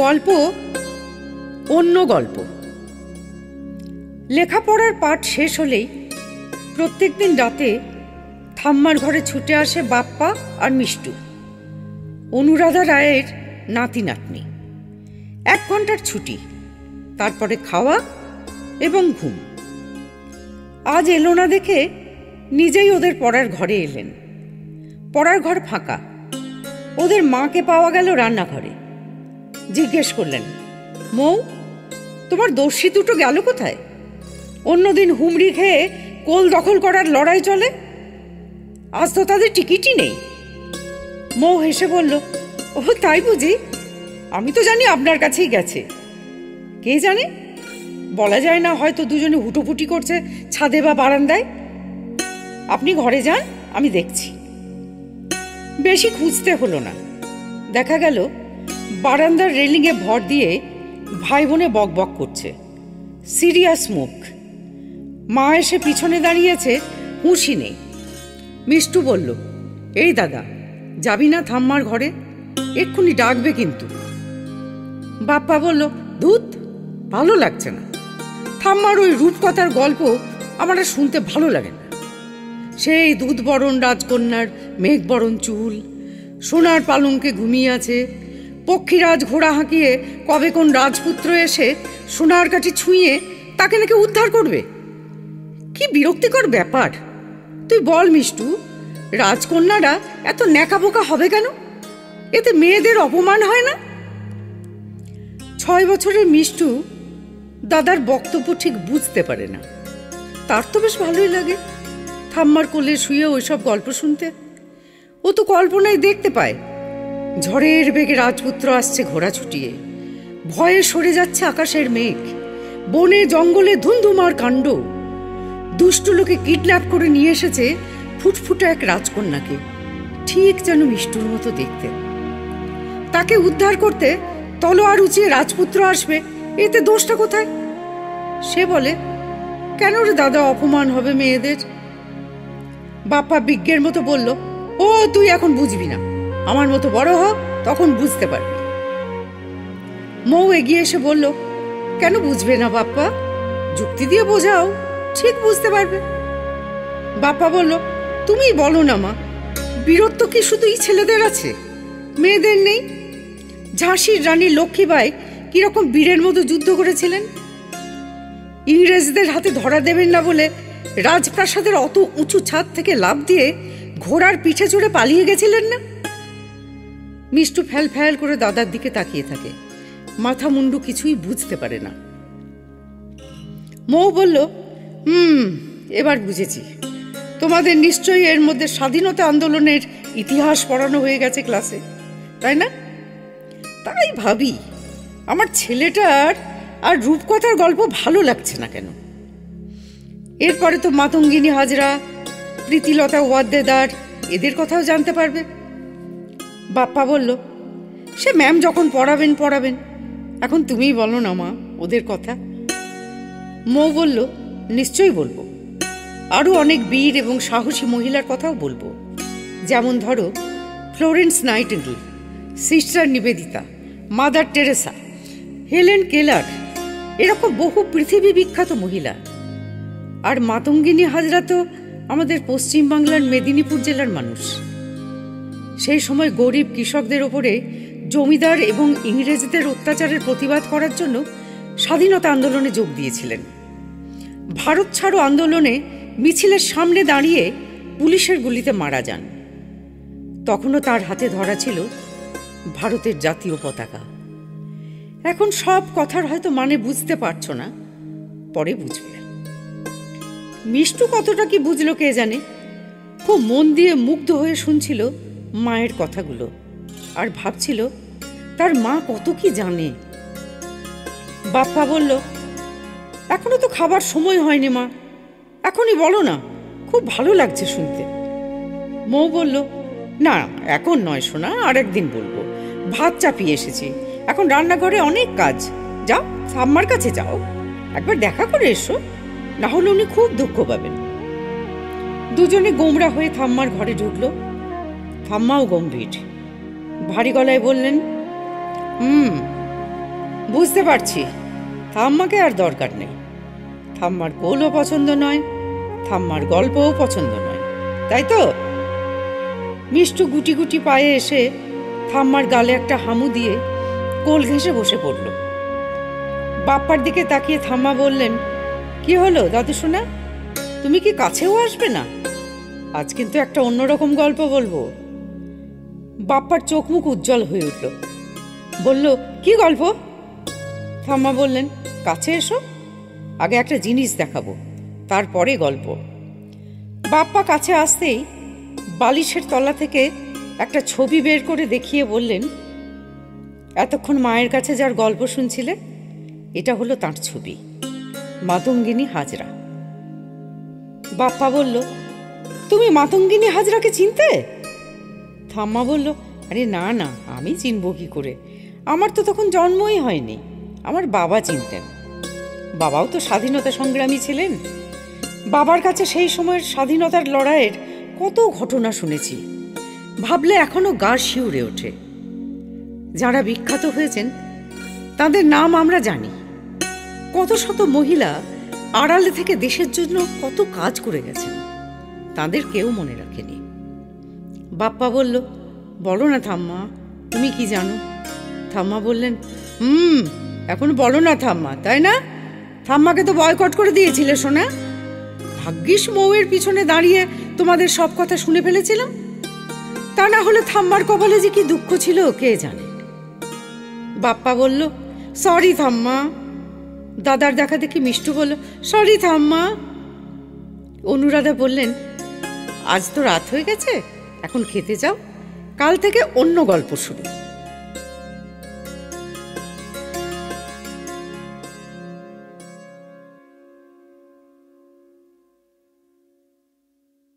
গল্প অন্য গল্প। লেখাপড়ার পাঠ শেষ হলেই প্রত্যেকদিন রাতে ঠাম্মার ঘরে ছুটে আসে বাপ্পা আর মিষ্টু, অনুরাধা রায়ের নাতি নাতনি। 1 ঘন্টার ছুটি, তারপরে খাওয়া এবং ঘুম। আজ এলো না দেখে নিজেই ওদের পড়ার ঘরে এলেন। পড়ার ঘর ফাঁকা, ওদের মাকে পাওয়া গেল রান্নাঘরে। জিজ্ঞেস করলেন, মৌ, তোমার দস্যি দুটো গেল কোথায়? অন্যদিন হুমড়ি খেয়ে কোল দখল করার লড়াই চলে, আজ তো তাদের টিকিটই নেই। মৌ হেসে বলল, ও তাই বুঝি? আমি তো জানি আপনার কাছেই গেছে। কে জানে, বলা যায় না, হয়তো দুজনে হুটোপুটি করছে ছাদে বা বারান্দায়। আপনি ঘরে যান, আমি দেখছি। বেশি খুঁজতে হলো না, দেখা গেল বারান্দার রেলিংয়ে ভর দিয়ে ভাই বোনে বক বক করছে, সিরিয়াস মুখ। মা এসে পিছনে দাঁড়িয়েছে, হুঁশি নেই। মিষ্টু বলল, এই দাদা, যাবি না ঠাম্মার ঘরে? এক্ষুনি ডাকবে কিন্তু। বাপ্পা বলল, ধুত, ভালো লাগছে না। ঠাম্মার ওই রূপকথার গল্প আমার আর শুনতে ভালো লাগে না। সেই দুধবরণ রাজকন্যার মেঘবরণ চুল, সোনার পালঙ্কে ঘুমিয়ে আছে, পক্ষীরাজ ঘোড়া হাঁকিয়ে কবে কোন রাজপুত্র এসে সোনার কাঠি ছুঁয়ে তাকে নাকি উদ্ধার করবে। কি বিরক্তিকর ব্যাপার! তুই বল মিষ্টু, রাজকন্যারা এত ন্যাকাবোকা হবে কেন? এতে মেয়েদের অপমান হয় না? 6 বছরের মিষ্টু দাদার বক্তব্য ঠিক বুঝতে পারে না। তার তো বেশ ভালোই লাগে ঠাম্মার কোলে শুয়ে ওইসব গল্প শুনতে। ও তো কল্পনায় দেখতে পায় ঝড়ের বেগে রাজপুত্র আসছে ঘোড়া ছুটিয়ে, ভয়ে সরে যাচ্ছে আকাশের মেঘ, বনে জঙ্গলে ধুমধুমার কাণ্ড, দুষ্টু লোকে কিডন্যাপ করে নিয়ে এসেছে ফুটফুটে এক রাজকন্যাকে, ঠিক যেন মিষ্টুর মতো দেখতে। তাকে উদ্ধার করতে তলোয়ার উঁচিয়ে রাজপুত্র আসবে, এতে দোষটা কোথায়? সে বলে, কেন রে দাদা অপমান হবে মেয়েদের? বাপ্পা বিজ্ঞের মতো বলল, ও তুই এখন বুঝবি না, আমার মতো বড় হ, তখন বুঝতে পারবি। মৌ এগিয়ে এসে বলল, কেন বুঝবে না বাপ্পা? যুক্তি দিয়ে বোঝাও, ঠিক বুঝতে পারবে। বাপ্পা বলল, তুমিই বলো না মা, বীরত্ব কি শুধুই ছেলেদের আছে, মেয়েদের নেই? ঝাঁসির রানী লক্ষ্মীবাই কিরকম বীরের মতো যুদ্ধ করেছিলেন। ইংরেজদের হাতে ধরা দেবেন না বলে রাজপ্রাসাদের অত উঁচু ছাদ থেকে লাফ দিয়ে ঘোড়ার পিঠে চড়ে পালিয়ে গেছিলেন না? মিষ্টু ফ্যাল ফ্যাল করে দাদার দিকে তাকিয়ে থাকে, মাথা মুন্ডু কিছুই বুঝতে পারে না। মৌ বলল, এবার বুঝেছি। তোমাদের নিশ্চয়ই এর মধ্যে স্বাধীনতা আন্দোলনের ইতিহাস পড়ানো হয়ে গেছে ক্লাসে, তাই না? তাই ভাবি, আমার ছেলেটার আর রূপকথার গল্প ভালো লাগছে না কেন। এরপরে তো মাতঙ্গিনী হাজরা, প্রীতিলতা ওয়াদ্দেদার, এদের কথাও জানতে পারবে। বাপ্পা বলল, সে ম্যাম যখন পড়াবেন পড়াবেন, এখন তুমিই বলো না মা ওদের কথা। মৌ বলল, নিশ্চয়ই বলবো। আরও অনেক বীর এবং সাহসী মহিলার কথাও বলবো, যেমন ধরো Florence nightingale, sister Nivedita, mother Teresa, Helen Keller, এরকম বহু পৃথিবী বিখ্যাত মহিলা। আর মাতঙ্গিনী হাজরা তো আমাদের পশ্চিমবাংলার মেদিনীপুর জেলার মানুষ। সেই সময় গরিব কৃষকদের ওপরে জমিদার এবং ইংরেজদের অত্যাচারের প্রতিবাদ করার জন্য স্বাধীনতা আন্দোলনে যোগ দিয়েছিলেন। ভারত ছাড়ো আন্দোলনে মিছিলের সামনে দাঁড়িয়ে পুলিশের গুলিতে মারা যান। তখনও তার হাতে ধরা ছিল ভারতের জাতীয় পতাকা। এখন সব কথার হয়তো মানে বুঝতে পারছো না, পরে বুঝবে। মিষ্টু কতটা কি বুঝলো কে জানে, খুব মন দিয়ে মুগ্ধ হয়ে শুনছিল মায়ের কথাগুলো, আর ভাবছিল তার মা কত কি জানে। বাপ্পা বলল, এখনো তো খাবার সময় হয়নি মা, এখনই বলো না, খুব ভালো লাগছে শুনতে। মৌ বলল, না এখন নয় সোনা, আর একদিন বলবো। ভাত চাপিয়ে এসেছি, এখন রান্নাঘরে অনেক কাজ। যাও ঠাম্মার কাছে যাও, একবার দেখা করে এসো, না হলে উনি খুব দুঃখ পাবেন। দুজনে গোমরা হয়ে ঠাম্মার ঘরে ঢুকলো। ঠাম্মাও গম্ভীর, ভারী গলায় বললেন, বুঝতে পারছি ঠাম্মাকে আর দরকার নেই। ঠাম্মার গোলও পছন্দ নয়, ঠাম্মার গল্পও পছন্দ নয়, তাই তো? মিষ্টু গুটি গুটি পায়ে এসে ঠাম্মার গালে একটা হামু দিয়ে কোল ঘেঁষে বসে পড়ল। বাপ্পার দিকে তাকিয়ে ঠাম্মা বললেন, কি হলো দাদু সোনা, তুমি কি কাছেও আসবে না? আজ কিন্তু একটা অন্যরকম গল্প বলবো। বাপ্পার চোখ মুখ উজ্জ্বল হয়ে উঠল। বলল, কি গল্প? ঠাম্মা বললেন, কাছে এসো, আগে একটা জিনিস দেখাবো, তারপরে গল্প। বাপ্পা কাছে আসতেই বালিশের তলা থেকে একটা ছবি বের করে দেখিয়ে বললেন, এতক্ষণ মায়ের কাছে যার গল্প শুনছিলে, এটা হলো তার ছবি, মাতঙ্গিনী হাজরা। বাপ্পা বলল, তুমি মাতঙ্গিনী হাজরাকে চিনতে? ঠাম্মা বলল, আরে না না, আমি চিনব কি করে, আমার তো তখন জন্মই হয়নি। আমার বাবা চিনতেন, বাবাও তো স্বাধীনতা সংগ্রামী ছিলেন। বাবার কাছে সেই সময়ের স্বাধীনতার লড়াইয়ের কত ঘটনা শুনেছি, ভাবলে এখনো গা শিউরে ওঠে। যারা বিখ্যাত হয়েছেন তাদের নাম আমরা জানি। কত শত মহিলা আড়ালে থেকে দেশের জন্য কত কাজ করে গেছেন, তাদের কেউ মনে রাখেনি। বাপ্পা বলল, বলো না ঠাম্মা, তুমি কি জানো? ঠাম্মা বললেন, এখন বলো না ঠাম্মা, তাই না? ঠাম্মাকে তো বয়কট করে দিয়েছিলে সোনা। ভাগ্যিস মৌয়ের পিছনে দাঁড়িয়ে তোমাদের সব কথা শুনে ফেলেছিলাম, তা না হলে ঠাম্মার কপালে যে কি দুঃখ ছিল কে জানে। বাপ্পা বলল, সরি ঠাম্মা। দাদার দেখা দেখি মিষ্টু বলল, সরি ঠাম্মা। অনুরাধা বললেন, আজ তো রাত হয়ে গেছে, এখন খেতে যাও, কাল থেকে অন্য গল্প শুরু।